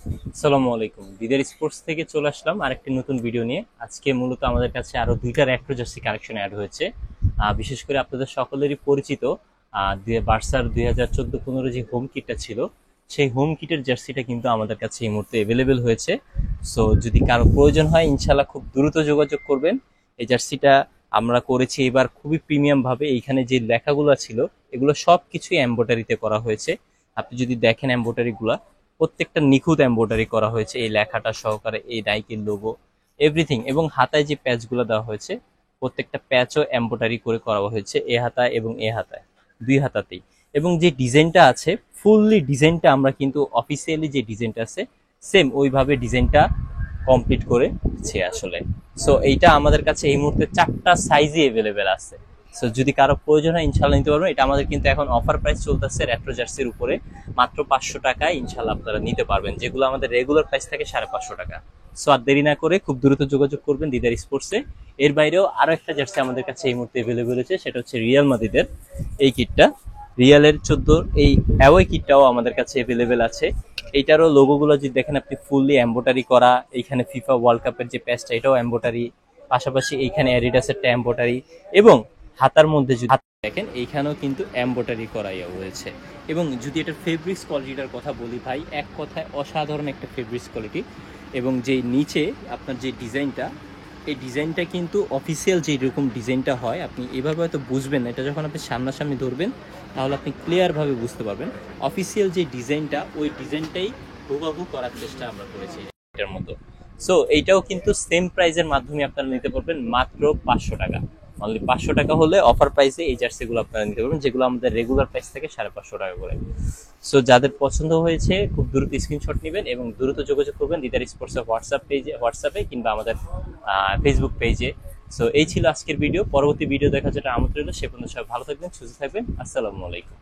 আসসালামু আলাইকুম। দিদার স্পোর্টস থেকে চলে আসলাম আরেকটি নতুন ভিডিও নিয়ে। আজকে মূলত আমাদের কাছে আরো দুইটা রেট্রো জার্সি কালেকশন অ্যাড হয়েছে। বিশেষ করে আপনাদের সকলেরই পরিচিত বার্সার 2014-15 যে হোম কিটটা ছিল, সেই হোম কিটের জার্সিটা কিন্তু আমাদের কাছে এই মুহূর্তে অ্যাভেলেবেল হয়েছে। সো যদি কারো প্রয়োজন হয় ইনশাল্লাহ খুব দ্রুত যোগাযোগ করবেন। এই জার্সিটা আমরা করেছি এবার খুবই প্রিমিয়াম ভাবে। এইখানে যে লেখাগুলো ছিল এগুলো সব কিছুই এমব্রয়ডারিতে করা হয়েছে। আপনি যদি দেখেন এমব্রয়ডারি গুলা প্রত্যেকটা নিখুঁত এমব্রয়ডারি করা হয়েছে, এই লেখাটা সহকারে, এই নাইকের লোগো, এভরিথিং। এবং হাতায় যে প্যাচগুলো দেওয়া হয়েছে প্রত্যেকটা প্যাচও এমব্রয়ডারি করে করা হয়েছে, এ হাতায় এবং এ হাতায়, দুই হাতাতেই। এবং যে ডিজাইনটা আছে ফুললি ডিজাইনটা আমরা কিন্তু অফিসিয়ালি যে ডিজাইনটা আছে সেম ওইভাবে ডিজাইনটা কমপ্লিট করেছে আসলে। সো এইটা আমাদের কাছে এই মুহূর্তে 4টা সাইজই অ্যাভেলেবেল আছে। সো যদি কারো প্রয়োজন হয় ইনশাল্লাহ নিতে পারবেন। এটা আমাদের কিন্তু এখন অফার প্রাইস চলতেছে রেট্রো জার্সির উপরে, মাত্র 500 টাকায় ইনশাল্লাহ আপনারা নিতে পারবেন, যেগুলো আমাদের রেগুলার প্রাইস থাকে 550 টাকা। সো আর দেরি না করে খুব দ্রুত যোগাযোগ করবেন দিদার স্পোর্টসে। এর বাইরেও আরো একটা জার্সি আমাদের কাছে এই মুহূর্তে অ্যাভেলেবেল আছে, সেটা হচ্ছে রিয়াল মাদ্রিদের এই কিটটা। রিয়ালের 14 এই অ্যাওয়ে কিটটাও আমাদের কাছে অ্যাভেলেবেল আছে। এইটারও লোগোগুলো যদি দেখেন আপনি ফুললি এমব্রয়ডারি করা। এইখানে ফিফা ওয়ার্ল্ড কাপের যে প্যাচটা এটাও এমব্রয়ডারি, পাশাপাশি এইখানে অ্যাডিডাসেরটা এমব্রয়ডারি। এবং হাতার মধ্যে যদি দেখেন এইখানেও কিন্তু এমব্রয়ডারি করাই হয়েছে। এবং যদি এটার ফেব্রিক্স কোয়ালিটিটার কথা বলি ভাই, এক কথায় অসাধারণ একটা ফেব্রিক্স কোয়ালিটি। এবং যে নিচে আপনার যে ডিজাইনটা, এই ডিজাইনটা কিন্তু অফিসিয়াল যেরকম ডিজাইনটা হয় আপনি এভাবে হয়তো বুঝবেন না, এটা যখন আপনি সামনাসামনি ধরবেন তাহলে আপনি ক্লিয়ারভাবে বুঝতে পারবেন। অফিসিয়াল যে ডিজাইনটা ওই ডিজাইনটাই হুবহু করার চেষ্টা আমরা করেছি এটার মতো। সো এইটাও কিন্তু সেম প্রাইজের মাধ্যমে আপনারা নিতে পারবেন মাত্র 500 টাকা। অনলি 500 টাকা হলে অফার প্রাইসে এই জার্সিগুলো আপনারা নিতে পারবেন, যেগুলো আমাদের রেগুলার প্রাইস থেকে 550 টাকা করে। সো যাদের পছন্দ হয়েছে খুব দ্রুত স্ক্রিনশট নেবেন এবং দ্রুত যোগাযোগ করবেন দিদার স্পোর্টসের হোয়াটসঅ্যাপে কিংবা আমাদের ফেসবুক পেজে। সো এই ছিল আজকের ভিডিও। পরবর্তী ভিডিও দেখার জন্য আমন্ত্রণ রইল। সে পর্যন্ত সবাই ভালো থাকবেন, সুস্থ থাকবেন। আসসালামু আলাইকুম।